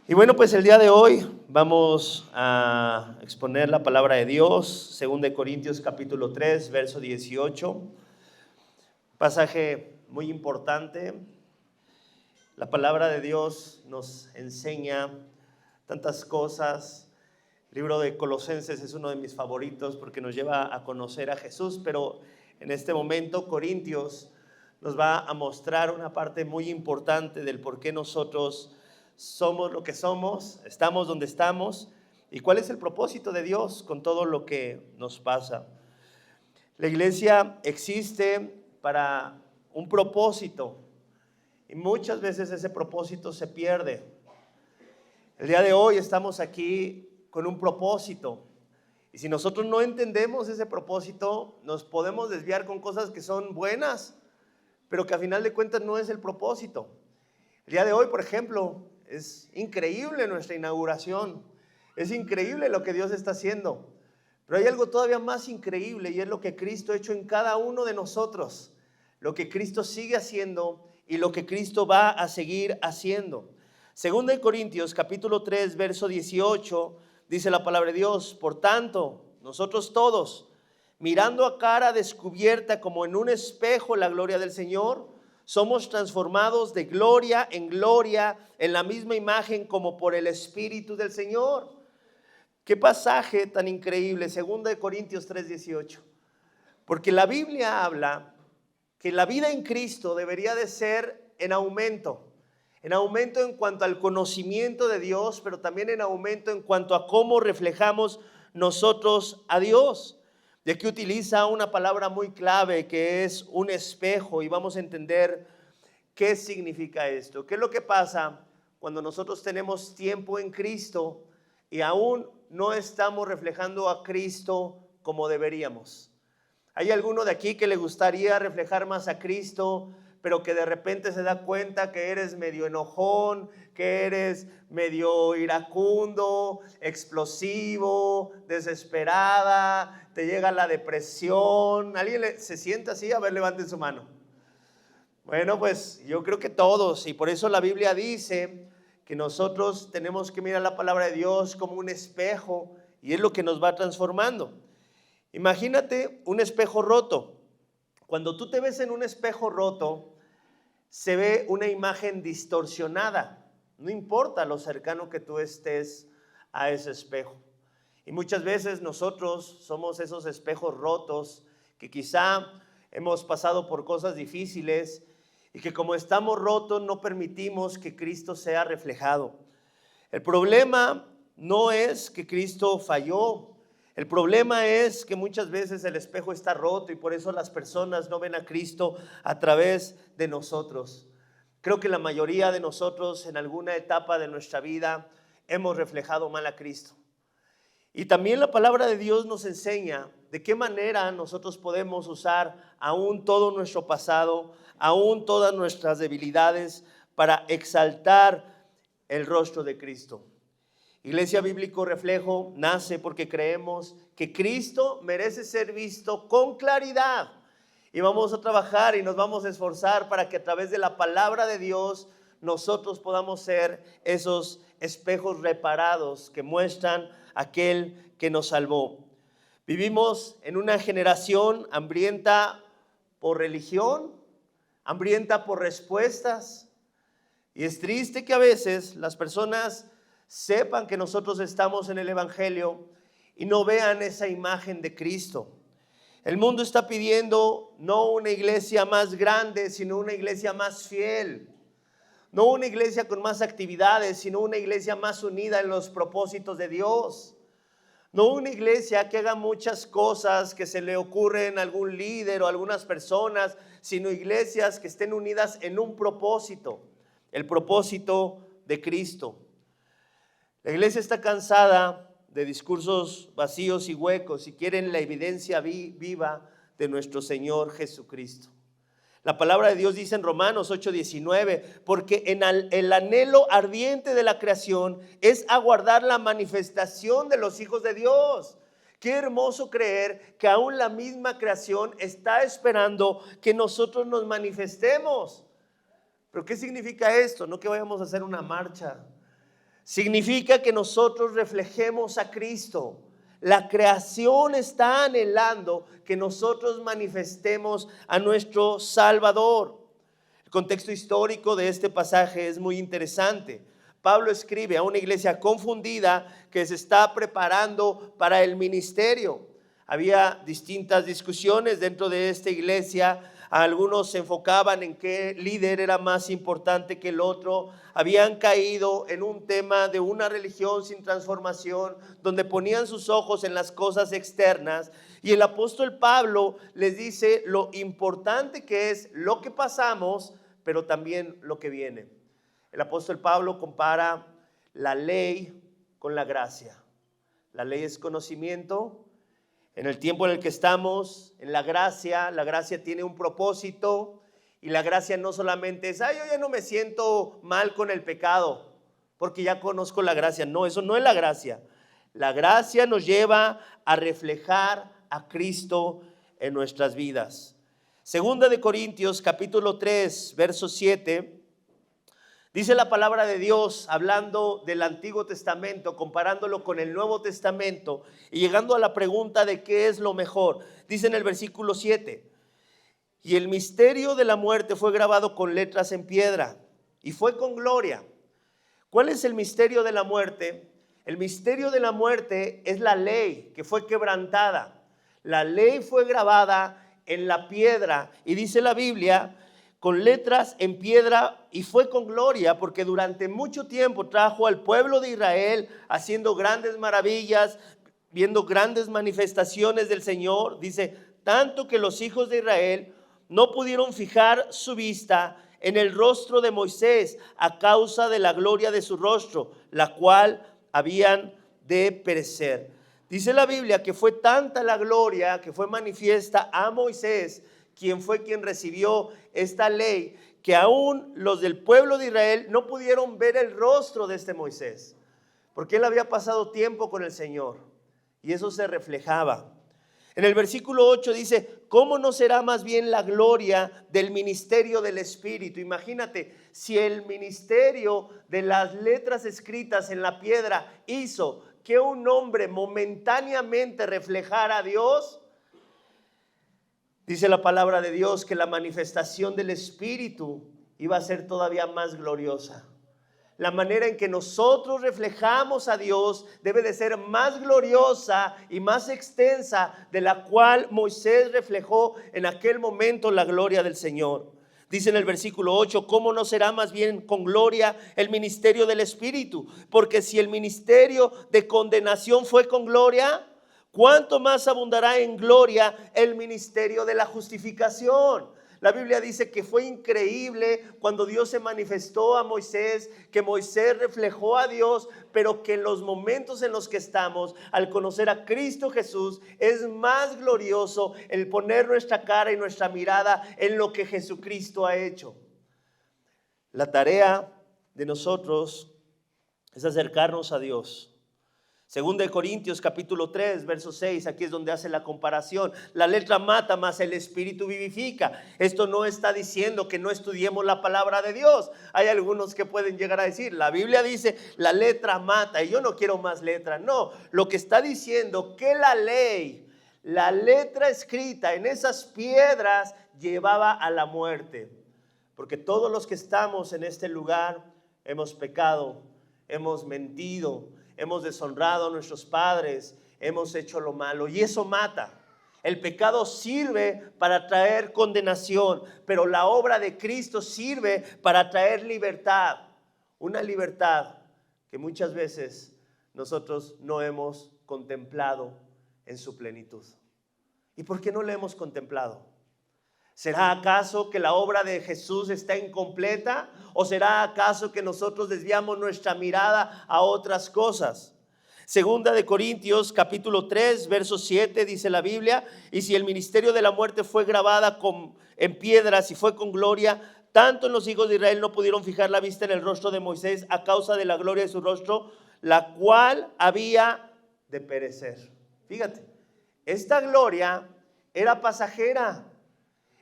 Y bueno, pues el día de hoy vamos a exponer la palabra de Dios, 2 Corintios capítulo 3, verso 18, pasaje muy importante. La palabra de Dios nos enseña tantas cosas. El libro de Colosenses es uno de mis favoritos porque nos lleva a conocer a Jesús, pero en este momento Corintios nos va a mostrar una parte muy importante del por qué nosotros somos lo que somos, estamos donde estamos y cuál es el propósito de Dios con todo lo que nos pasa. La iglesia existe para un propósito y muchas veces ese propósito se pierde. El día de hoy estamos aquí con un propósito y si nosotros no entendemos ese propósito, nos podemos desviar con cosas que son buenas, pero que a final de cuentas no es el propósito. El día de hoy, por ejemplo, es increíble nuestra inauguración, es increíble lo que Dios está haciendo, pero hay algo todavía más increíble y es lo que Cristo ha hecho en cada uno de nosotros, lo que Cristo sigue haciendo y lo que Cristo va a seguir haciendo. Segunda de Corintios capítulo 3 verso 18 dice la palabra de Dios: por tanto, nosotros todos, mirando a cara descubierta como en un espejo la gloria del Señor, somos transformados de gloria en la misma imagen como por el Espíritu del Señor. Qué pasaje tan increíble, 2 Corintios 3:18. Porque la Biblia habla que la vida en Cristo debería de ser en aumento en cuanto al conocimiento de Dios, pero también en aumento en cuanto a cómo reflejamos nosotros a Dios. Y aquí utiliza una palabra muy clave que es un espejo, y vamos a entender qué significa esto. ¿Qué es lo que pasa cuando nosotros tenemos tiempo en Cristo y aún no estamos reflejando a Cristo como deberíamos? ¿Hay alguno de aquí que le gustaría reflejar más a Cristo, pero que de repente se da cuenta que eres medio enojón, que eres medio iracundo, explosivo, desesperada, te llega la depresión? ¿Alguien se siente así? A ver, levanten su mano. Bueno, pues yo creo que todos, y por eso la Biblia dice que nosotros tenemos que mirar la palabra de Dios como un espejo, y es lo que nos va transformando. Imagínate un espejo roto. Cuando tú te ves en un espejo roto, se ve una imagen distorsionada. No importa lo cercano que tú estés a ese espejo. Y muchas veces nosotros somos esos espejos rotos que quizá hemos pasado por cosas difíciles y que como estamos rotos no permitimos que Cristo sea reflejado. El problema no es que Cristo falló. El problema es que muchas veces el espejo está roto y por eso las personas no ven a Cristo a través de nosotros. Creo que la mayoría de nosotros en alguna etapa de nuestra vida hemos reflejado mal a Cristo. Y también la palabra de Dios nos enseña de qué manera nosotros podemos usar aún todo nuestro pasado, aún todas nuestras debilidades para exaltar el rostro de Cristo. Iglesia Bíblico Reflejo nace porque creemos que Cristo merece ser visto con claridad. Y vamos a trabajar y nos vamos a esforzar para que a través de la palabra de Dios nosotros podamos ser esos espejos reparados que muestran aquel que nos salvó. Vivimos en una generación hambrienta por religión, hambrienta por respuestas. Y es triste que a veces las personas sepan que nosotros estamos en el Evangelio y no vean esa imagen de Cristo. El mundo está pidiendo no una iglesia más grande, sino una iglesia más fiel. No una iglesia con más actividades, sino una iglesia más unida en los propósitos de Dios. No una iglesia que haga muchas cosas que se le ocurren a algún líder o a algunas personas, sino iglesias que estén unidas en un propósito, el propósito de Cristo. La iglesia está cansada de discursos vacíos y huecos y quieren la evidencia viva de nuestro Señor Jesucristo. La palabra de Dios dice en Romanos 8:19, porque en el anhelo ardiente de la creación es aguardar la manifestación de los hijos de Dios. Qué hermoso creer que aún la misma creación está esperando que nosotros nos manifestemos. ¿Pero qué significa esto? No que vayamos a hacer una marcha, significa que nosotros reflejemos a Cristo. La creación está anhelando que nosotros manifestemos a nuestro Salvador. El contexto histórico de este pasaje es muy interesante. Pablo escribe a una iglesia confundida que se está preparando para el ministerio. Había distintas discusiones dentro de esta iglesia. Algunos se enfocaban en qué líder era más importante que el otro. Habían caído en un tema de una religión sin transformación, donde ponían sus ojos en las cosas externas. Y el apóstol Pablo les dice lo importante que es lo que pasamos, pero también lo que viene. El apóstol Pablo compara la ley con la gracia. La ley es conocimiento. En el tiempo en el que estamos, en la gracia tiene un propósito, y la gracia no solamente es, yo ya no me siento mal con el pecado, porque ya conozco la gracia. No, eso no es la gracia. La gracia nos lleva a reflejar a Cristo en nuestras vidas. Segunda de Corintios, capítulo 3, verso 7, dice la palabra de Dios, hablando del Antiguo Testamento, comparándolo con el Nuevo Testamento y llegando a la pregunta de qué es lo mejor. Dice en el versículo 7, y el misterio de la muerte fue grabado con letras en piedra y fue con gloria. ¿Cuál es el misterio de la muerte? El misterio de la muerte es la ley que fue quebrantada. La ley fue grabada en la piedra y dice la Biblia, con letras en piedra, y fue con gloria, porque durante mucho tiempo trajo al pueblo de Israel haciendo grandes maravillas, viendo grandes manifestaciones del Señor. Dice, tanto que los hijos de Israel no pudieron fijar su vista en el rostro de Moisés a causa de la gloria de su rostro, la cual habían de perecer. Dice la Biblia que fue tanta la gloria que fue manifiesta a Moisés, quien fue quien recibió esta ley, que aún los del pueblo de Israel no pudieron ver el rostro de este Moisés, porque él había pasado tiempo con el Señor, y eso se reflejaba. En el versículo 8 dice, ¿cómo no será más bien la gloria del ministerio del Espíritu? Imagínate, si el ministerio de las letras escritas en la piedra hizo que un hombre momentáneamente reflejara a Dios, dice la palabra de Dios que la manifestación del Espíritu iba a ser todavía más gloriosa. La manera en que nosotros reflejamos a Dios debe de ser más gloriosa y más extensa de la cual Moisés reflejó en aquel momento la gloria del Señor. Dice en el versículo 8, ¿cómo no será más bien con gloria el ministerio del Espíritu? Porque si el ministerio de condenación fue con gloria, ¿cuánto más abundará en gloria el ministerio de la justificación? La Biblia dice que fue increíble cuando Dios se manifestó a Moisés, que Moisés reflejó a Dios, pero que en los momentos en los que estamos, al conocer a Cristo Jesús, es más glorioso el poner nuestra cara y nuestra mirada en lo que Jesucristo ha hecho. La tarea de nosotros es acercarnos a Dios. Segunda de Corintios capítulo 3 verso 6, aquí es donde hace la comparación. La letra mata, mas el Espíritu vivifica. Esto no está diciendo que no estudiemos la palabra de Dios. Hay algunos que pueden llegar a decir, la Biblia dice la letra mata y yo no quiero más letra. No, lo que está diciendo que la ley, la letra escrita en esas piedras llevaba a la muerte. Porque todos los que estamos en este lugar hemos pecado, hemos mentido, hemos deshonrado a nuestros padres, hemos hecho lo malo y eso mata. El pecado sirve para traer condenación, pero la obra de Cristo sirve para traer libertad. Una libertad que muchas veces nosotros no hemos contemplado en su plenitud. ¿Y por qué no la hemos contemplado? ¿Será acaso que la obra de Jesús está incompleta? ¿O será acaso que nosotros desviamos nuestra mirada a otras cosas? Segunda de Corintios capítulo 3 verso 7 dice la Biblia, y si el ministerio de la muerte fue grabada en piedras y fue con gloria, tanto en los hijos de Israel no pudieron fijar la vista en el rostro de Moisés a causa de la gloria de su rostro, la cual había de perecer. Fíjate, esta gloria era pasajera.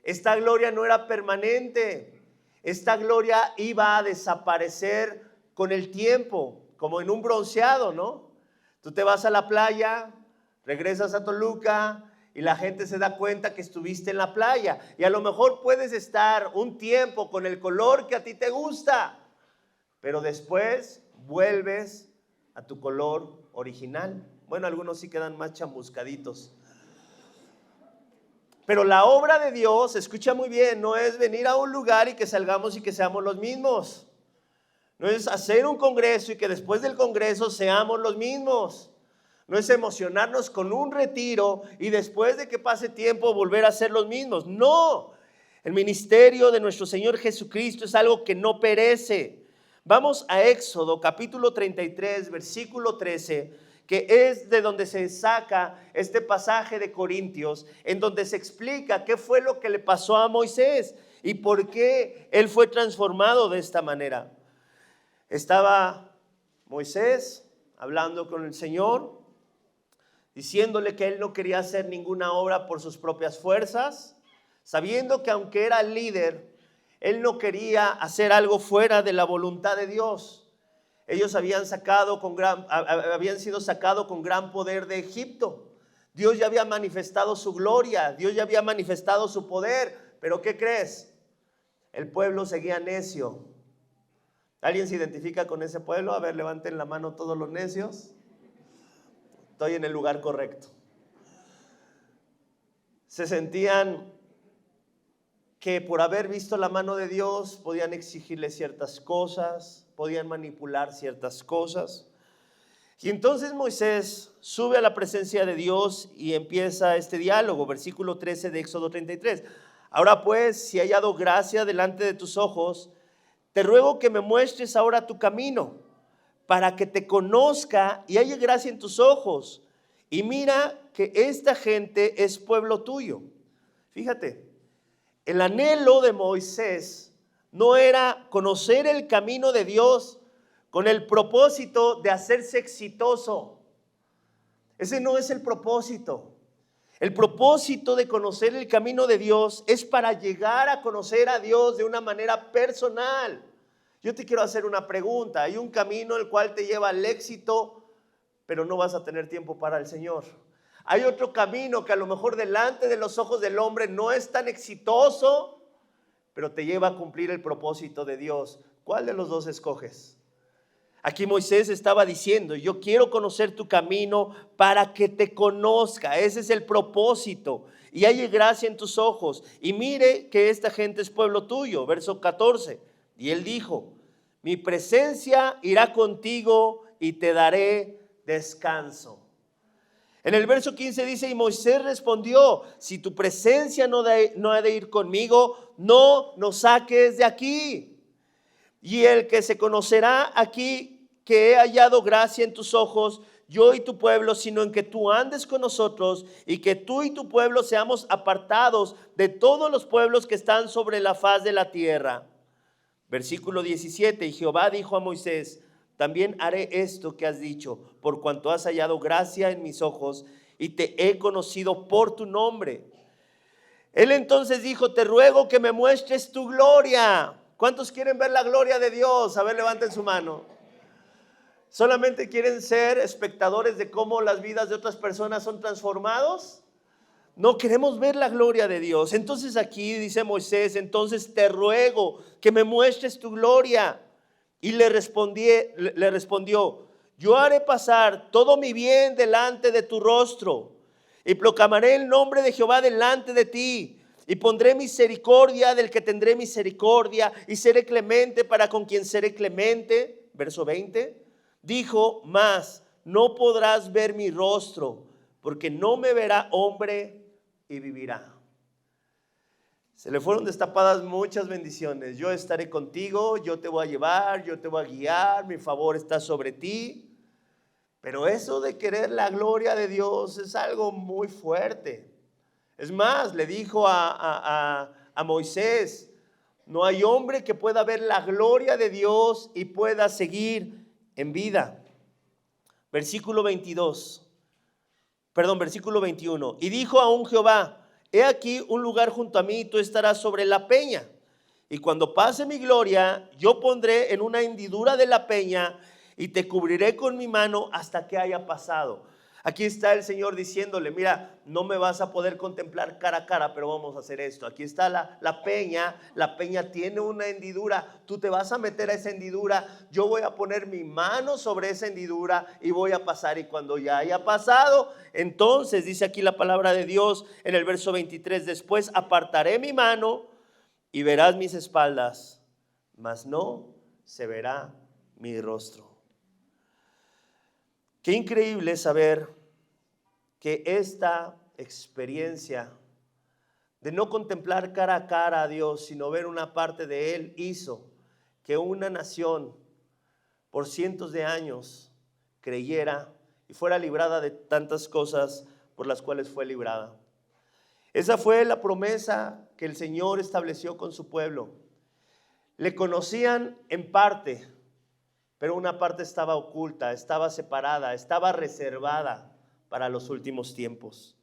Esta gloria no era permanente. Esta gloria iba a desaparecer con el tiempo. como en un bronceado, ¿no? Tú te vas a la playa, regresas a Toluca y la gente se da cuenta que estuviste en la playa. Y a lo mejor puedes estar un tiempo con el color que a ti te gusta, pero después vuelves a tu color original. Bueno, algunos sí quedan más chamuscaditos. Pero la obra de Dios, escucha muy bien, no es venir a un lugar y que salgamos y que seamos los mismos. No es hacer un congreso y que después del congreso seamos los mismos. No es emocionarnos con un retiro y después de que pase tiempo volver a ser los mismos. No, el ministerio de nuestro Señor Jesucristo es algo que no perece. Vamos a Éxodo capítulo 33, versículo 13, que es de donde se saca este pasaje de Corintios, en donde se explica qué fue lo que le pasó a Moisés y por qué él fue transformado de esta manera. Estaba Moisés hablando con el Señor, diciéndole que él no quería hacer ninguna obra por sus propias fuerzas, sabiendo que aunque era el líder, él no quería hacer algo fuera de la voluntad de Dios. Ellos habían sido sacados con gran poder de Egipto. Dios ya había manifestado su gloria, Dios ya había manifestado su poder, pero ¿qué crees? El pueblo seguía necio. ¿Alguien se identifica con ese pueblo? A ver, levanten la mano todos los necios. Estoy en el lugar correcto. Se sentían que por haber visto la mano de Dios podían exigirle ciertas cosas, podían manipular ciertas cosas. Y entonces Moisés sube a la presencia de Dios y empieza este diálogo, versículo 13 de Éxodo 33. Ahora pues, si he hallado gracia delante de tus ojos, te ruego que me muestres ahora tu camino, para que te conozca y haya gracia en tus ojos. Y mira que esta gente es pueblo tuyo. Fíjate, el anhelo de Moisés no era conocer el camino de Dios con el propósito de hacerse exitoso. Ese no es el propósito. El propósito de conocer el camino de Dios es para llegar a conocer a Dios de una manera personal. Yo te quiero hacer una pregunta. Hay un camino el cual te lleva al éxito, pero no vas a tener tiempo para el Señor. Hay otro camino que a lo mejor delante de los ojos del hombre no es tan exitoso, pero te lleva a cumplir el propósito de Dios. ¿Cuál de los dos escoges? Aquí Moisés estaba diciendo, yo quiero conocer tu camino para que te conozca. Ese es el propósito. Y haya gracia en tus ojos. Y mire que esta gente es pueblo tuyo. Verso 14. Y él dijo, mi presencia irá contigo y te daré descanso. En el verso 15 dice, y Moisés respondió, si tu presencia no ha de ir conmigo, no nos saques de aquí. Y el que se conocerá aquí que he hallado gracia en tus ojos, yo y tu pueblo, sino en que tú andes con nosotros y que tú y tu pueblo seamos apartados de todos los pueblos que están sobre la faz de la tierra. Versículo 17, y Jehová dijo a Moisés, también haré esto que has dicho, por cuanto has hallado gracia en mis ojos y te he conocido por tu nombre. Él entonces dijo, te ruego que me muestres tu gloria. ¿Cuántos quieren ver la gloria de Dios? A ver, levanten su mano. ¿Solamente quieren ser espectadores de cómo las vidas de otras personas son transformados? No, queremos ver la gloria de Dios. Entonces aquí dice Moisés, entonces te ruego que me muestres tu gloria. Y le respondió, yo haré pasar todo mi bien delante de tu rostro y proclamaré el nombre de Jehová delante de ti. Y pondré misericordia del que tendré misericordia y seré clemente para con quien seré clemente. Verso 20. Dijo, mas no podrás ver mi rostro, porque no me verá hombre y vivirá. Se le fueron destapadas muchas bendiciones. Yo estaré contigo, yo te voy a llevar, yo te voy a guiar, mi favor está sobre ti. Pero eso de querer la gloria de Dios es algo muy fuerte. Es más, le dijo a Moisés, no hay hombre que pueda ver la gloria de Dios y pueda seguir en vida. Versículo 21. Y dijo aún Jehová, he aquí un lugar junto a mí y tú estarás sobre la peña. Y cuando pase mi gloria, yo pondré en una hendidura de la peña y te cubriré con mi mano hasta que haya pasado. Aquí está el Señor diciéndole, mira, no me vas a poder contemplar cara a cara, pero vamos a hacer esto. Aquí está la peña tiene una hendidura, tú te vas a meter a esa hendidura, yo voy a poner mi mano sobre esa hendidura y voy a pasar. Y cuando ya haya pasado, entonces dice aquí la palabra de Dios en el verso 23, después apartaré mi mano y verás mis espaldas, mas no se verá mi rostro. Qué increíble saber que esta experiencia de no contemplar cara a cara a Dios, sino ver una parte de Él, hizo que una nación por cientos de años creyera y fuera librada de tantas cosas por las cuales fue librada. Esa fue la promesa que el Señor estableció con su pueblo. Le conocían en parte, pero una parte estaba oculta, estaba separada, estaba reservada para los últimos tiempos.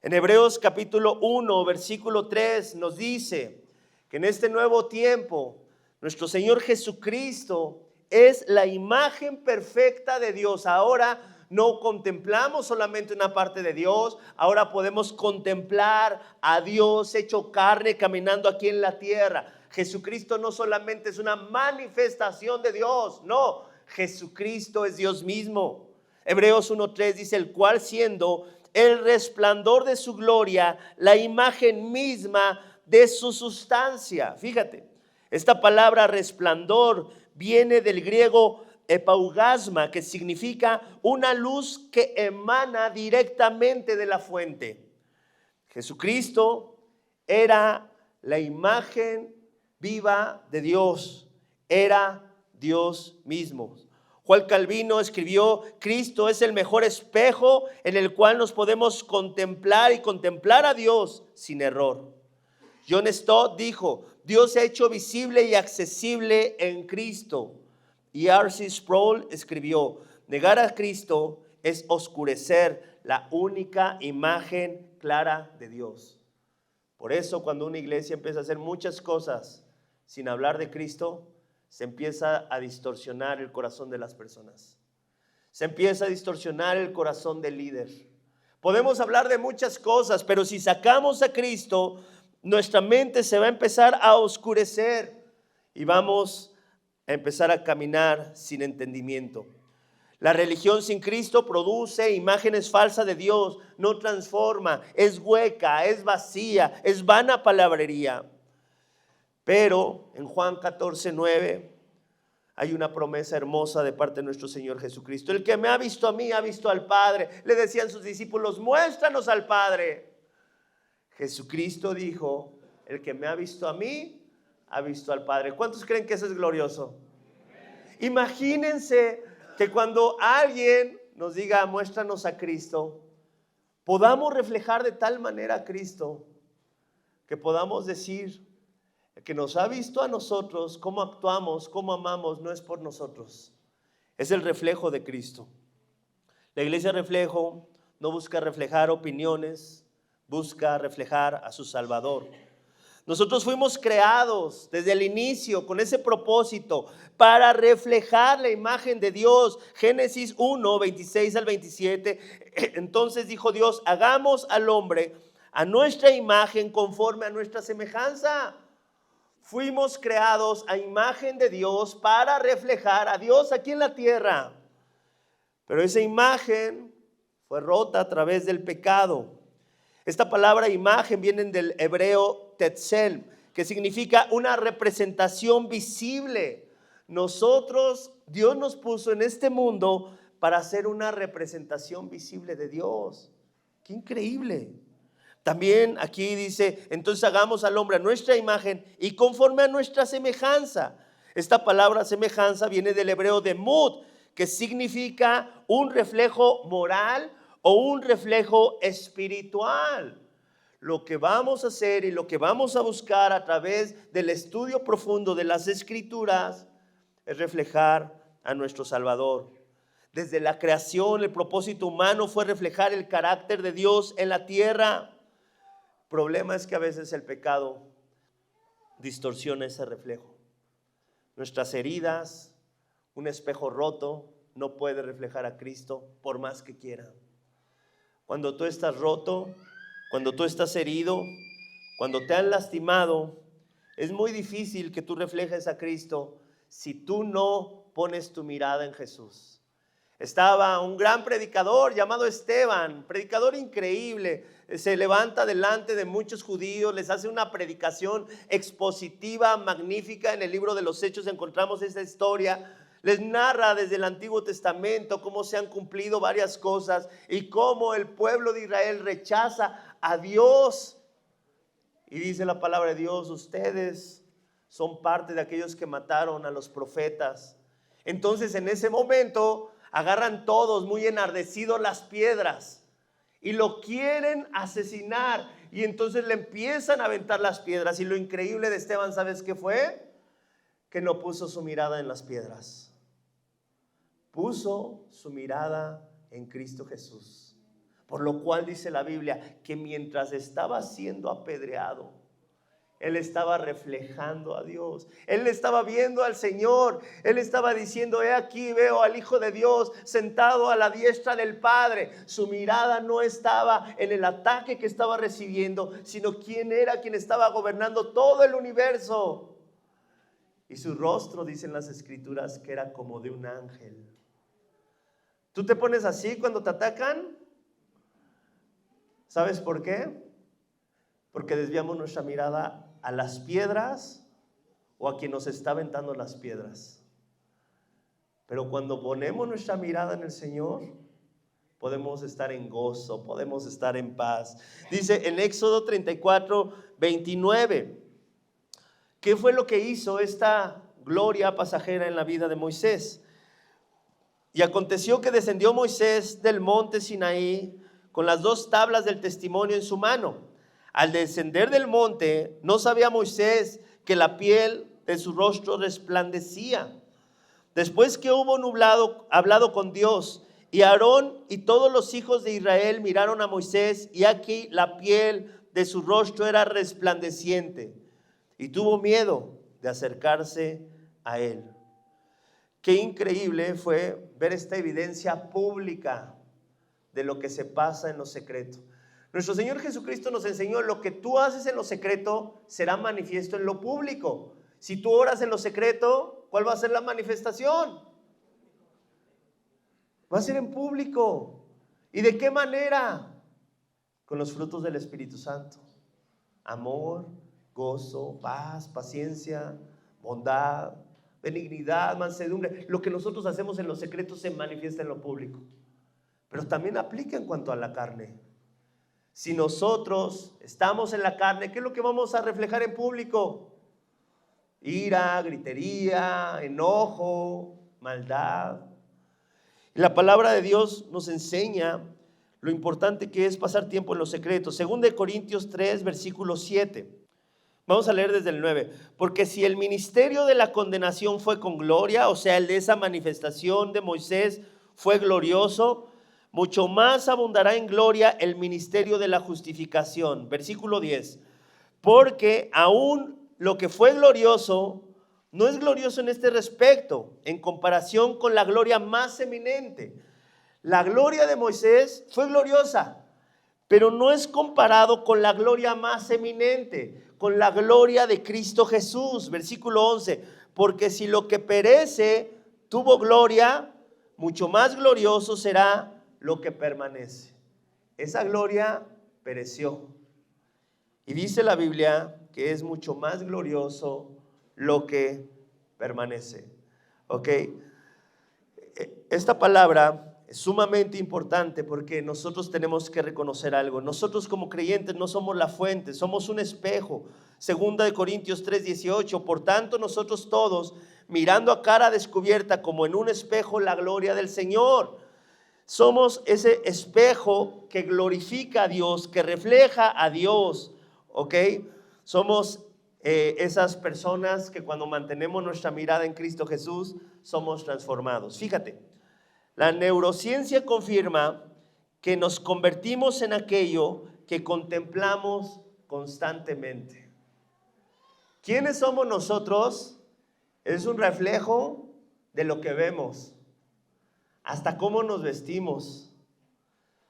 En Hebreos capítulo 1, versículo 3 nos dice que en este nuevo tiempo nuestro Señor Jesucristo es la imagen perfecta de Dios. Ahora no contemplamos solamente una parte de Dios, ahora podemos contemplar a Dios hecho carne caminando aquí en la tierra. Jesucristo no solamente es una manifestación de Dios, no, Jesucristo es Dios mismo. Hebreos 1:3 dice, el cual siendo el resplandor de su gloria, la imagen misma de su sustancia. Fíjate, esta palabra resplandor viene del griego epaugasma, que significa una luz que emana directamente de la fuente. Jesucristo era la imagen viva de Dios, era Dios mismo. Juan Calvino escribió, Cristo es el mejor espejo en el cual nos podemos contemplar y contemplar a Dios sin error. John Stott dijo, Dios se ha hecho visible y accesible en Cristo. Y R.C. Sproul escribió, negar a Cristo es oscurecer la única imagen clara de Dios. Por eso cuando una iglesia empieza a hacer muchas cosas sin hablar de Cristo, se empieza a distorsionar el corazón de las personas. Se empieza a distorsionar el corazón del líder. Podemos hablar de muchas cosas, pero si sacamos a Cristo, nuestra mente se va a empezar a oscurecer y vamos a empezar a caminar sin entendimiento. La religión sin Cristo produce imágenes falsas de Dios, no transforma, es hueca, es vacía, es vana palabrería. Pero en Juan 14:9 hay una promesa hermosa de parte de nuestro Señor Jesucristo. El que me ha visto a mí, ha visto al Padre. Le decían sus discípulos, muéstranos al Padre. Jesucristo dijo, el que me ha visto a mí, ha visto al Padre. ¿Cuántos creen que eso es glorioso? Imagínense que cuando alguien nos diga, muéstranos a Cristo, podamos reflejar de tal manera a Cristo, que podamos decir, el que nos ha visto a nosotros, cómo actuamos, cómo amamos, no es por nosotros, es el reflejo de Cristo. La iglesia reflejo no busca reflejar opiniones, busca reflejar a su Salvador. Nosotros fuimos creados desde el inicio con ese propósito para reflejar la imagen de Dios. Génesis 1, 26 al 27. Entonces dijo Dios, hagamos al hombre a nuestra imagen conforme a nuestra semejanza. Fuimos creados a imagen de Dios para reflejar a Dios aquí en la tierra. Pero esa imagen fue rota a través del pecado. Esta palabra imagen viene del hebreo tetzel, que significa una representación visible. Nosotros, Dios nos puso en este mundo para hacer una representación visible de Dios. ¡Qué increíble! También aquí dice, entonces hagamos al hombre a nuestra imagen y conforme a nuestra semejanza. Esta palabra semejanza viene del hebreo demut, que significa un reflejo moral o un reflejo espiritual. Lo que vamos a hacer y lo que vamos a buscar a través del estudio profundo de las Escrituras es reflejar a nuestro Salvador. Desde la creación, el propósito humano fue reflejar el carácter de Dios en la tierra. El problema es que a veces el pecado distorsiona ese reflejo. Nuestras heridas Un espejo roto no puede reflejar a Cristo por más que quiera. Cuando tú estás roto, cuando tú estás herido, cuando te han lastimado, es muy difícil que tú reflejes a Cristo si tú no pones tu mirada en Jesús. Estaba un gran predicador llamado Esteban, predicador increíble. Se levanta delante de muchos judíos, les hace una predicación expositiva, magnífica. En el libro de los Hechos encontramos esa historia. Les narra desde el Antiguo Testamento cómo se han cumplido varias cosas y cómo el pueblo de Israel rechaza a Dios. Y dice la palabra de Dios, ustedes son parte de aquellos que mataron a los profetas. Entonces en ese momento agarran todos muy enardecidos las piedras y lo quieren asesinar. Y entonces le empiezan a aventar las piedras. Y lo increíble de Esteban, ¿sabes qué fue? Que no puso su mirada en las piedras. Puso su mirada en Cristo Jesús. Por lo cual dice la Biblia que mientras estaba siendo apedreado, él estaba reflejando a Dios. Él estaba viendo al Señor. Él estaba diciendo, he aquí veo al Hijo de Dios sentado a la diestra del Padre. Su mirada no estaba en el ataque que estaba recibiendo, sino quién era quien estaba gobernando todo el universo. Y su rostro, dicen las Escrituras, que era como de un ángel. ¿Tú te pones así cuando te atacan? ¿Sabes por qué? Porque desviamos nuestra mirada a las piedras o a quien nos está aventando las piedras. Pero cuando ponemos nuestra mirada en el Señor, podemos estar en gozo, podemos estar en paz. Dice en Éxodo 34, 29, ¿qué fue lo que hizo esta gloria pasajera en la vida de Moisés? Y aconteció que descendió Moisés del monte Sinaí con las 2 tablas del testimonio en su mano. Al descender del monte, no sabía Moisés que la piel de su rostro resplandecía. Después que hubo hablado con Dios, y Aarón y todos los hijos de Israel miraron a Moisés, y aquí la piel de su rostro era resplandeciente, y tuvo miedo de acercarse a él. Qué increíble fue ver esta evidencia pública de lo que se pasa en lo secreto. Nuestro Señor Jesucristo nos enseñó: lo que tú haces en lo secreto será manifiesto en lo público. Si tú oras en lo secreto, ¿cuál va a ser la manifestación? Va a ser en público. ¿Y de qué manera? Con los frutos del Espíritu Santo: amor, gozo, paz, paciencia, bondad, benignidad, mansedumbre. Lo que nosotros hacemos en lo secreto se manifiesta en lo público. Pero también aplica en cuanto a la carne. Si nosotros estamos en la carne, ¿qué es lo que vamos a reflejar en público? Ira, gritería, enojo, maldad. Y la palabra de Dios nos enseña lo importante que es pasar tiempo en los secretos. 2 Corintios 3, versículo 7. Vamos a leer desde el 9. Porque si el ministerio de la condenación fue con gloria, o sea, el de esa manifestación de Moisés fue glorioso, mucho más abundará en gloria el ministerio de la justificación. Versículo 10. Porque aún lo que fue glorioso no es glorioso en este respecto, en comparación con la gloria más eminente. La gloria de Moisés fue gloriosa, pero no es comparado con la gloria más eminente, con la gloria de Cristo Jesús. Versículo 11. Porque si lo que perece tuvo gloria, mucho más glorioso será lo que permanece. Esa gloria pereció. Y dice la Biblia que es mucho más glorioso lo que permanece. ¿Ok? Esta palabra es sumamente importante porque nosotros tenemos que reconocer algo. Nosotros como creyentes no somos la fuente, somos un espejo. 2 Corintios 3:18. Por tanto, nosotros todos, mirando a cara descubierta como en un espejo la gloria del Señor, somos ese espejo que glorifica a Dios, que refleja a Dios, ¿ok? Somos esas personas que cuando mantenemos nuestra mirada en Cristo Jesús, somos transformados. Fíjate, la neurociencia confirma que nos convertimos en aquello que contemplamos constantemente. ¿Quiénes somos nosotros? Es un reflejo de lo que vemos, hasta cómo nos vestimos.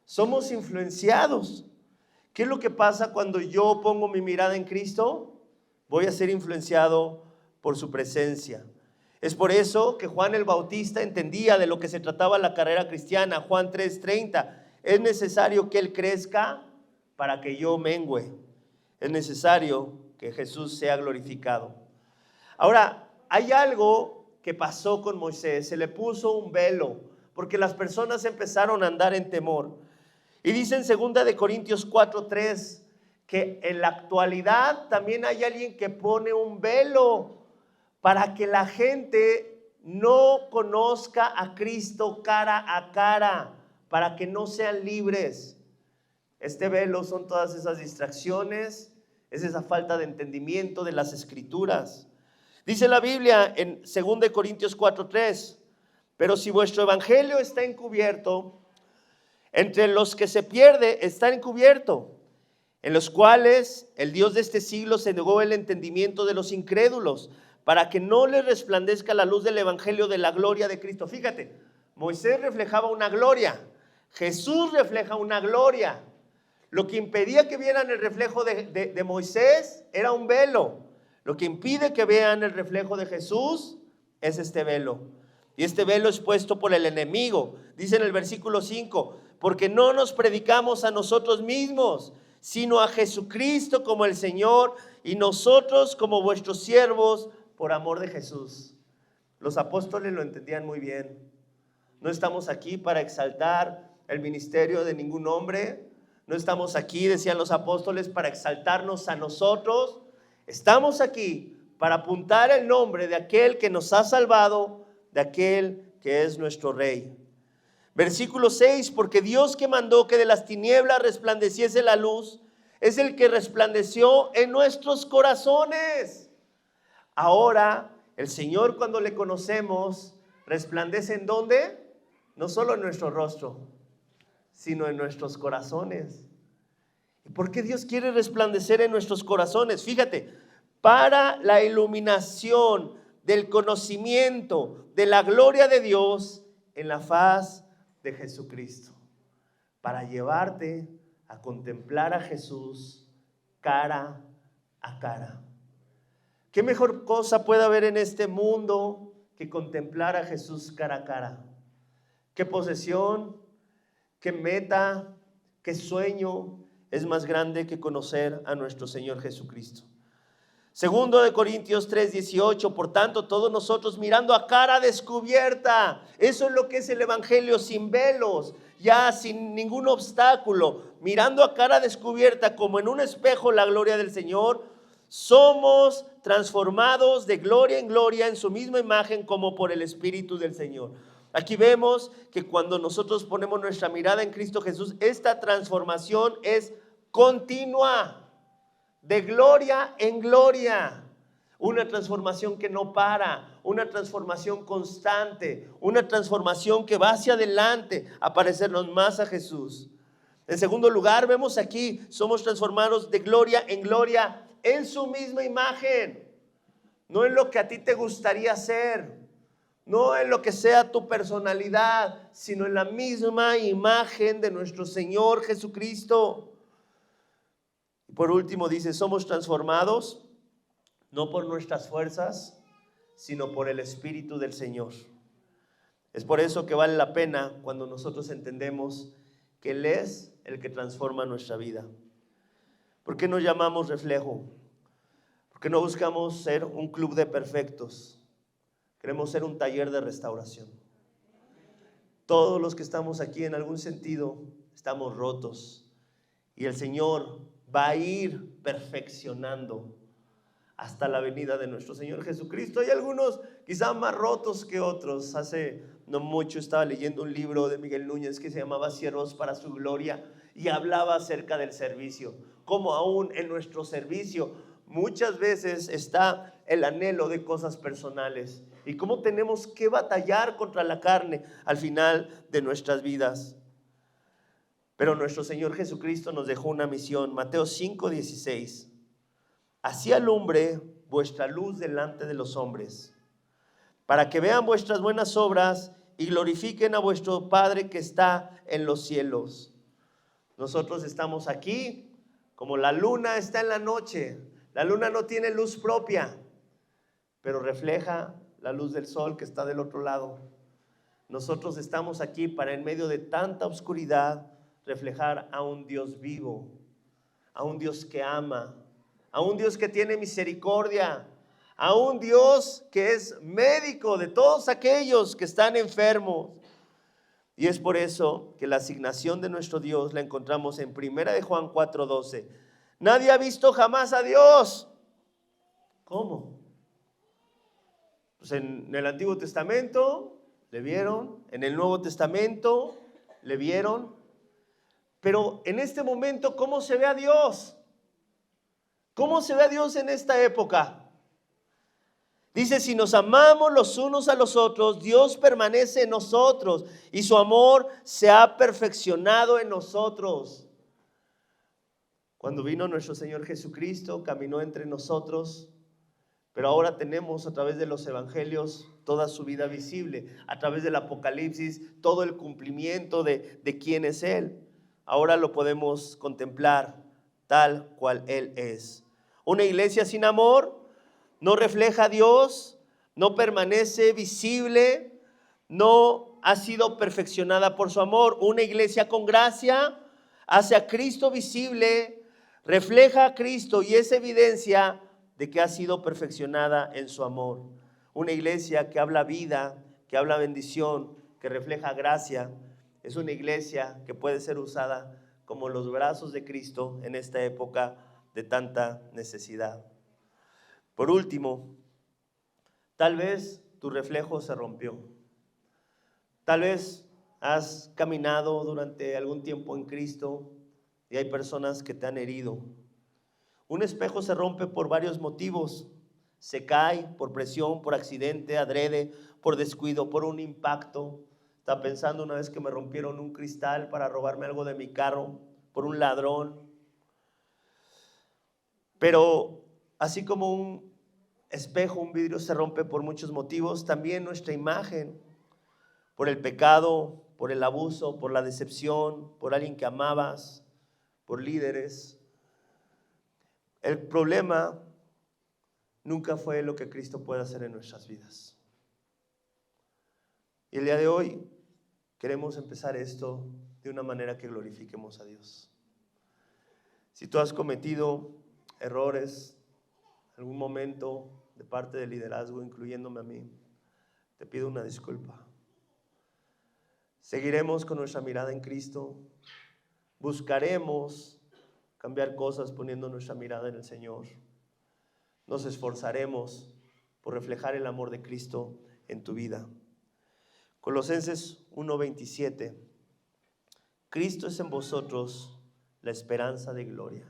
Somos influenciados. ¿Qué es lo que pasa cuando yo pongo mi mirada en Cristo? Voy a ser influenciado por su presencia. Es por eso que Juan el Bautista entendía de lo que se trataba la carrera cristiana. Juan 3:30, es necesario que Él crezca para que yo mengüe. Es necesario que Jesús sea glorificado. Ahora, hay algo que pasó con Moisés. Se le puso un velo porque las personas empezaron a andar en temor. Y dice en 2 Corintios 4:3 que en la actualidad también hay alguien que pone un velo para que la gente no conozca a Cristo cara a cara, para que no sean libres. Este velo son todas esas distracciones, es esa falta de entendimiento de las Escrituras. Dice la Biblia en 2 Corintios 4:3, pero si vuestro evangelio está encubierto, entre los que se pierde está encubierto, en los cuales el Dios de este siglo se negó el entendimiento de los incrédulos, para que no les resplandezca la luz del evangelio de la gloria de Cristo. Fíjate, Moisés reflejaba una gloria, Jesús refleja una gloria. Lo que impedía que vieran el reflejo de Moisés era un velo. Lo que impide que vean el reflejo de Jesús es este velo. Y este velo es puesto por el enemigo. Dice en el versículo 5, porque no nos predicamos a nosotros mismos, sino a Jesucristo como el Señor, y nosotros como vuestros siervos por amor de Jesús. Los apóstoles lo entendían muy bien. No estamos aquí para exaltar el ministerio de ningún hombre. No estamos aquí, decían los apóstoles, para exaltarnos a nosotros. Estamos aquí para apuntar el nombre de aquel que nos ha salvado, de aquel que es nuestro Rey. Versículo 6, porque Dios que mandó que de las tinieblas resplandeciese la luz, es el que resplandeció en nuestros corazones. Ahora, el Señor, cuando le conocemos, resplandece ¿en dónde? No solo en nuestro rostro, sino en nuestros corazones. ¿Y por qué Dios quiere resplandecer en nuestros corazones? Fíjate, para la iluminación del conocimiento de la gloria de Dios en la faz de Jesucristo, para llevarte a contemplar a Jesús cara a cara. ¿Qué mejor cosa puede haber en este mundo que contemplar a Jesús cara a cara? ¿Qué posesión, qué meta, qué sueño es más grande que conocer a nuestro Señor Jesucristo? 2 Corintios 3:18, por tanto, todos nosotros mirando a cara descubierta, eso es lo que es el evangelio, sin velos, ya sin ningún obstáculo, mirando a cara descubierta como en un espejo la gloria del Señor, somos transformados de gloria en gloria en su misma imagen como por el Espíritu del Señor. Aquí vemos que cuando nosotros ponemos nuestra mirada en Cristo Jesús, esta transformación es continua, de gloria en gloria. Una transformación que no para, una transformación constante, una transformación que va hacia adelante a parecernos más a Jesús. En segundo lugar, vemos aquí, somos transformados de gloria en gloria en su misma imagen. No en lo que a ti te gustaría ser, no en lo que sea tu personalidad, sino en la misma imagen de nuestro Señor Jesucristo. Y por último dice, somos transformados no por nuestras fuerzas, sino por el Espíritu del Señor. Es por eso que vale la pena cuando nosotros entendemos que Él es el que transforma nuestra vida. ¿Por qué nos llamamos reflejo? ¿Por qué no buscamos ser un club de perfectos? Queremos ser un taller de restauración. Todos los que estamos aquí en algún sentido estamos rotos y el Señor va a ir perfeccionando hasta la venida de nuestro Señor Jesucristo. Hay algunos quizá más rotos que otros. Hace no mucho estaba leyendo un libro de Miguel Núñez que se llamaba Siervos para su Gloria y hablaba acerca del servicio, como aún en nuestro servicio muchas veces está el anhelo de cosas personales y cómo tenemos que batallar contra la carne al final de nuestras vidas. Pero nuestro Señor Jesucristo nos dejó una misión. Mateo 5:16. Así alumbre vuestra luz delante de los hombres, para que vean vuestras buenas obras y glorifiquen a vuestro Padre que está en los cielos. Nosotros estamos aquí como la luna está en la noche. La luna no tiene luz propia, pero refleja la luz del sol que está del otro lado. Nosotros estamos aquí para, en medio de tanta oscuridad, reflejar a un Dios vivo, a un Dios que ama, a un Dios que tiene misericordia, a un Dios que es médico de todos aquellos que están enfermos. Y es por eso que la asignación de nuestro Dios la encontramos en 1 de Juan 4:12. Nadie ha visto jamás a Dios. ¿Cómo? Pues en el Antiguo Testamento le vieron, en el Nuevo Testamento le vieron, pero en este momento, ¿cómo se ve a Dios? ¿Cómo se ve a Dios en esta época? Dice, si nos amamos los unos a los otros, Dios permanece en nosotros y su amor se ha perfeccionado en nosotros. Cuando vino nuestro Señor Jesucristo, caminó entre nosotros, pero ahora tenemos a través de los evangelios toda su vida visible, a través del Apocalipsis, todo el cumplimiento de quién es Él. Ahora lo podemos contemplar tal cual Él es. Una iglesia sin amor no refleja a Dios, no permanece visible, no ha sido perfeccionada por su amor. Una iglesia con gracia hace a Cristo visible, refleja a Cristo y es evidencia de que ha sido perfeccionada en su amor. Una iglesia que habla vida, que habla bendición, que refleja gracia, es una iglesia que puede ser usada como los brazos de Cristo en esta época de tanta necesidad. Por último, tal vez tu reflejo se rompió. Tal vez has caminado durante algún tiempo en Cristo y hay personas que te han herido. Un espejo se rompe por varios motivos. Se cae por presión, por accidente, adrede, por descuido, por un impacto. Estaba pensando una vez que me rompieron un cristal para robarme algo de mi carro, por un ladrón. Pero así como un espejo, un vidrio se rompe por muchos motivos, también nuestra imagen, por el pecado, por el abuso, por la decepción, por alguien que amabas, por líderes. El problema nunca fue lo que Cristo puede hacer en nuestras vidas. Y el día de hoy queremos empezar esto de una manera que glorifiquemos a Dios. Si tú has cometido errores en algún momento de parte del liderazgo, incluyéndome a mí, te pido una disculpa. Seguiremos con nuestra mirada en Cristo. Buscaremos cambiar cosas poniendo nuestra mirada en el Señor. Nos esforzaremos por reflejar el amor de Cristo en tu vida. Colosenses 1:27. Cristo es en vosotros la esperanza de gloria.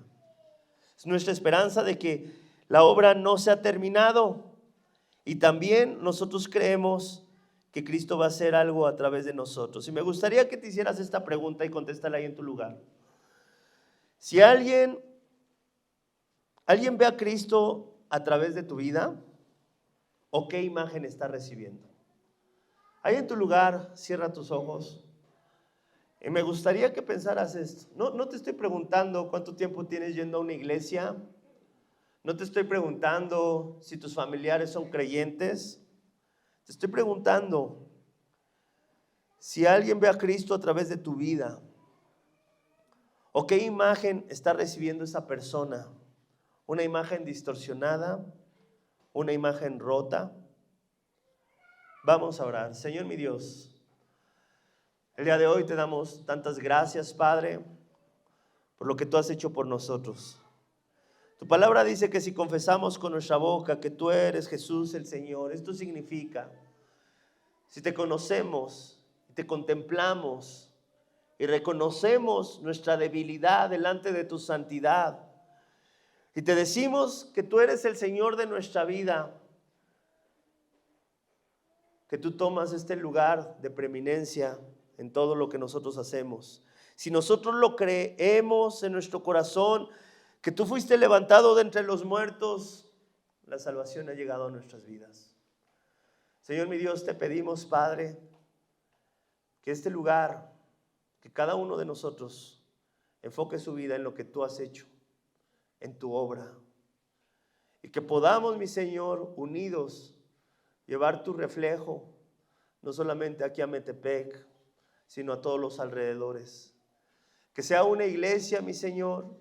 Es nuestra esperanza de que la obra no se ha terminado. Y también nosotros creemos que Cristo va a hacer algo a través de nosotros. Y me gustaría que te hicieras esta pregunta y contéstala ahí en tu lugar. Si alguien ve a Cristo a través de tu vida, ¿o qué imagen está recibiendo? Ahí en tu lugar, cierra tus ojos. Y me gustaría que pensaras esto. No te estoy preguntando cuánto tiempo tienes yendo a una iglesia. No te estoy preguntando si tus familiares son creyentes. Te estoy preguntando si alguien ve a Cristo a través de tu vida. ¿O qué imagen está recibiendo esa persona? ¿Una imagen distorsionada? ¿Una imagen rota? Vamos a orar. Señor mi Dios, el día de hoy te damos tantas gracias, Padre, por lo que tú has hecho por nosotros. Tu palabra dice que si confesamos con nuestra boca que tú eres Jesús el Señor, esto significa, si te conocemos, te contemplamos, y reconocemos nuestra debilidad delante de tu santidad. Y te decimos que tú eres el Señor de nuestra vida. Que tú tomas este lugar de preeminencia en todo lo que nosotros hacemos. Si nosotros lo creemos en nuestro corazón, que tú fuiste levantado de entre los muertos, la salvación ha llegado a nuestras vidas. Señor mi Dios, te pedimos, Padre, que este lugar, que cada uno de nosotros enfoque su vida en lo que tú has hecho, en tu obra. Y que podamos, mi Señor, unidos, llevar tu reflejo, no solamente aquí a Metepec, sino a todos los alrededores. Que sea una iglesia, mi Señor,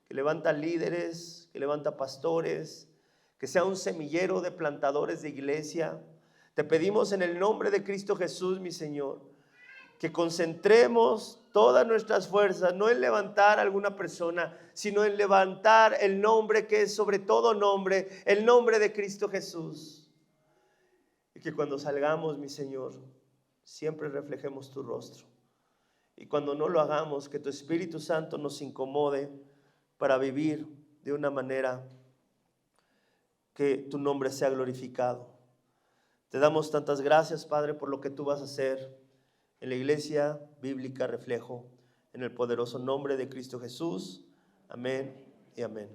que levanta líderes, que levanta pastores, que sea un semillero de plantadores de iglesia. Te pedimos en el nombre de Cristo Jesús, mi Señor, que concentremos todas nuestras fuerzas, no en levantar a alguna persona, sino en levantar el nombre que es sobre todo nombre, el nombre de Cristo Jesús. Y que cuando salgamos, mi Señor, siempre reflejemos tu rostro. Y cuando no lo hagamos, que tu Espíritu Santo nos incomode para vivir de una manera que tu nombre sea glorificado. Te damos tantas gracias, Padre, por lo que tú vas a hacer en la Iglesia Bíblica Reflejo, en el poderoso nombre de Cristo Jesús. Amén y amén.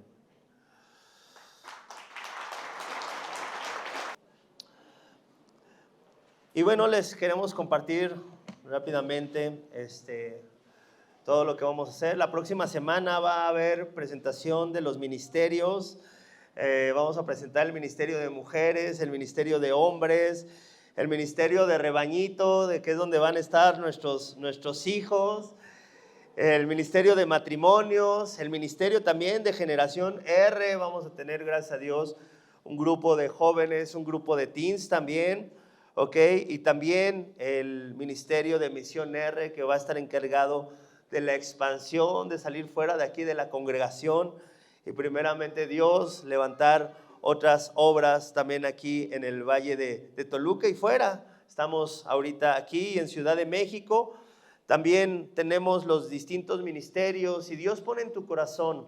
Y bueno, les queremos compartir rápidamente todo lo que vamos a hacer. La próxima semana va a haber presentación de los ministerios. Vamos a presentar el ministerio de mujeres, el ministerio de hombres, el ministerio de rebañito, de que es donde van a estar nuestros hijos, el ministerio de matrimonios, el ministerio también de generación R. Vamos a tener, gracias a Dios, un grupo de jóvenes, un grupo de teens también, ¿ok? Y también el ministerio de misión R, que va a estar encargado de la expansión, de salir fuera de aquí de la congregación y primeramente Dios levantar otras obras también aquí en el Valle de Toluca y fuera. Estamos ahorita aquí en Ciudad de México. También tenemos los distintos ministerios. Si Dios pone en tu corazón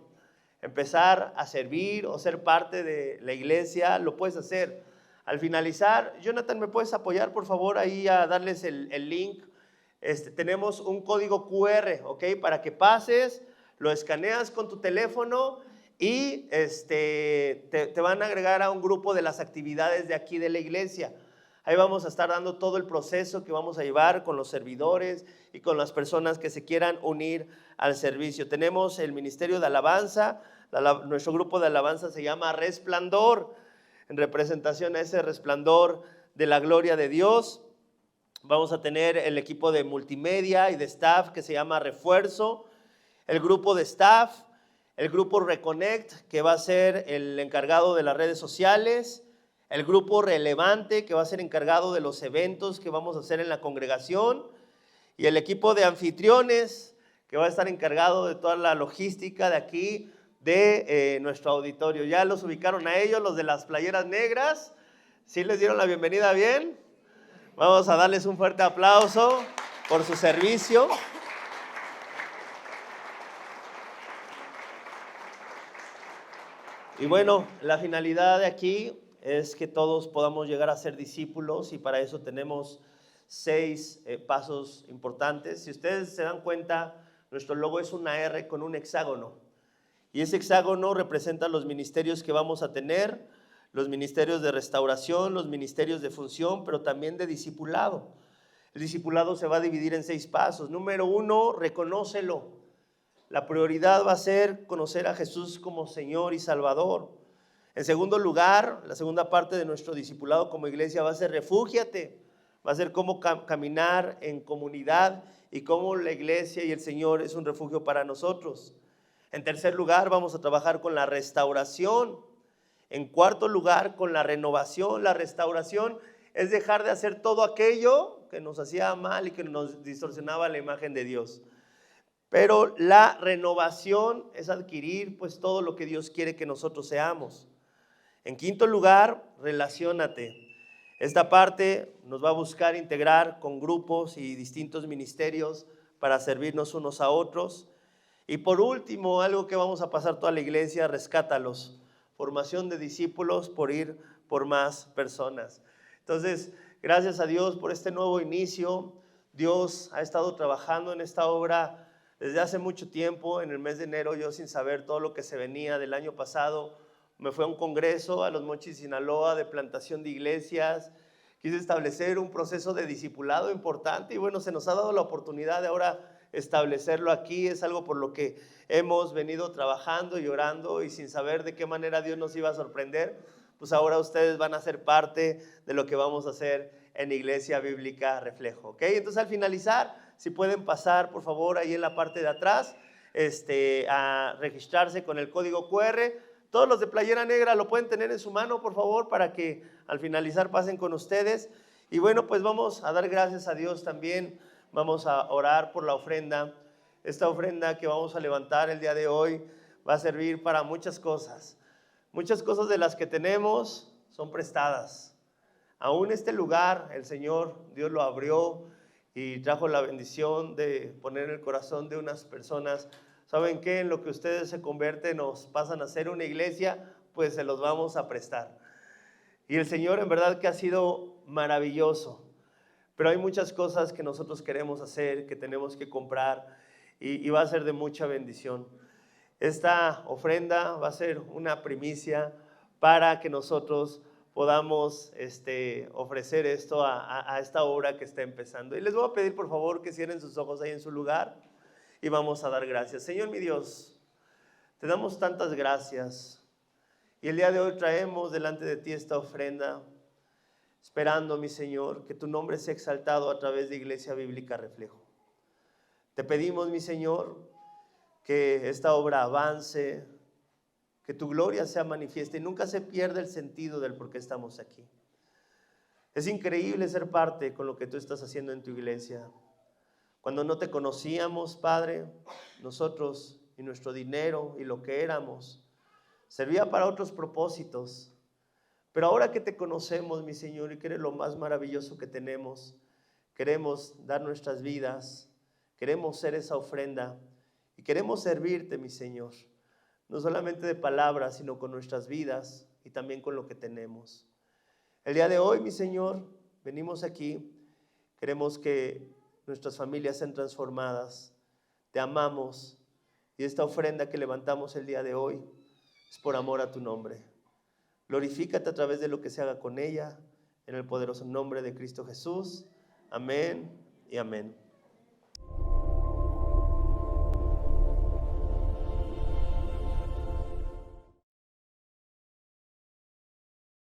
empezar a servir o ser parte de la iglesia, lo puedes hacer. Al finalizar, Jonathan, ¿me puedes apoyar por favor ahí a darles el link? Tenemos un código QR, ¿ok? Para que pases, lo escaneas con tu teléfono y te van a agregar a un grupo de las actividades de aquí de la iglesia. Ahí vamos a estar dando todo el proceso que vamos a llevar con los servidores y con las personas que se quieran unir al servicio. Tenemos el ministerio de alabanza, nuestro grupo de alabanza se llama Resplandor, en representación a ese resplandor de la gloria de Dios. Vamos a tener el equipo de multimedia y de staff que se llama Refuerzo, el grupo de staff, el grupo Reconnect, que va a ser el encargado de las redes sociales, el grupo Relevante, que va a ser encargado de los eventos que vamos a hacer en la congregación, y el equipo de anfitriones, que va a estar encargado de toda la logística de aquí, de nuestro auditorio. Ya los ubicaron a ellos, los de las playeras negras. ¿Sí les dieron la bienvenida bien? Vamos a darles un fuerte aplauso por su servicio. Y bueno, la finalidad de aquí es que todos podamos llegar a ser discípulos y para eso tenemos 6 pasos importantes. Si ustedes se dan cuenta, nuestro logo es una R con un hexágono y ese hexágono representa los ministerios que vamos a tener, los ministerios de restauración, los ministerios de función, pero también de discipulado. El discipulado se va a dividir en 6 pasos. Número 1, reconócelo. La prioridad va a ser conocer a Jesús como Señor y Salvador. En segundo lugar, la segunda parte de nuestro discipulado como iglesia va a ser refúgiate. Va a ser cómo caminar en comunidad y cómo la iglesia y el Señor es un refugio para nosotros. En tercer lugar, vamos a trabajar con la restauración. En cuarto lugar, con la renovación. La restauración es dejar de hacer todo aquello que nos hacía mal y que nos distorsionaba la imagen de Dios. Pero la renovación es adquirir pues todo lo que Dios quiere que nosotros seamos. En quinto lugar, relaciónate. Esta parte nos va a buscar integrar con grupos y distintos ministerios para servirnos unos a otros. Y por último, algo que vamos a pasar toda la iglesia, rescátalos. Formación de discípulos por ir por más personas. Entonces, gracias a Dios por este nuevo inicio. Dios ha estado trabajando en esta obra desde hace mucho tiempo. En el mes de enero, yo sin saber todo lo que se venía del año pasado, me fui a un congreso a Los Mochis, Sinaloa, de plantación de iglesias, quise establecer un proceso de discipulado importante y bueno, se nos ha dado la oportunidad de ahora establecerlo aquí. Es algo por lo que hemos venido trabajando y orando y sin saber de qué manera Dios nos iba a sorprender, pues ahora ustedes van a ser parte de lo que vamos a hacer en Iglesia Bíblica Reflejo, ¿ok? Entonces al finalizar, si pueden pasar por favor ahí en la parte de atrás, a registrarse con el código QR. Todos los de playera negra lo pueden tener en su mano, por favor, para que al finalizar pasen con ustedes. Y bueno, pues vamos a dar gracias a Dios también. Vamos a orar por la ofrenda. Esta ofrenda que vamos a levantar el día de hoy va a servir para muchas cosas. Muchas cosas de las que tenemos son prestadas. Aún este lugar, el Señor, Dios lo abrió y trajo la bendición de poner en el corazón de unas personas. ¿Saben qué? En lo que ustedes se convierten, nos pasan a ser una iglesia, pues se los vamos a prestar. Y el Señor en verdad que ha sido maravilloso. Pero hay muchas cosas que nosotros queremos hacer, que tenemos que comprar y va a ser de mucha bendición. Esta ofrenda va a ser una primicia para que nosotros podamos ofrecer esto a esta obra que está empezando. Y les voy a pedir por favor que cierren sus ojos ahí en su lugar y vamos a dar gracias. Señor mi Dios, te damos tantas gracias y el día de hoy traemos delante de ti esta ofrenda, esperando, mi Señor, que tu nombre sea exaltado a través de Iglesia Bíblica Reflejo. Te pedimos, mi Señor, que esta obra avance, que tu gloria sea manifiesta y nunca se pierda el sentido del por qué estamos aquí. Es increíble ser parte con lo que tú estás haciendo en tu iglesia. Cuando no te conocíamos, Padre, nosotros y nuestro dinero y lo que éramos servía para otros propósitos. Pero ahora que te conocemos, mi Señor, y que eres lo más maravilloso que tenemos, queremos dar nuestras vidas, queremos ser esa ofrenda y queremos servirte, mi Señor, no solamente de palabras, sino con nuestras vidas y también con lo que tenemos. El día de hoy, mi Señor, venimos aquí, queremos que nuestras familias sean transformadas, te amamos y esta ofrenda que levantamos el día de hoy es por amor a tu nombre. Glorifícate a través de lo que se haga con ella, en el poderoso nombre de Cristo Jesús. Amén y amén.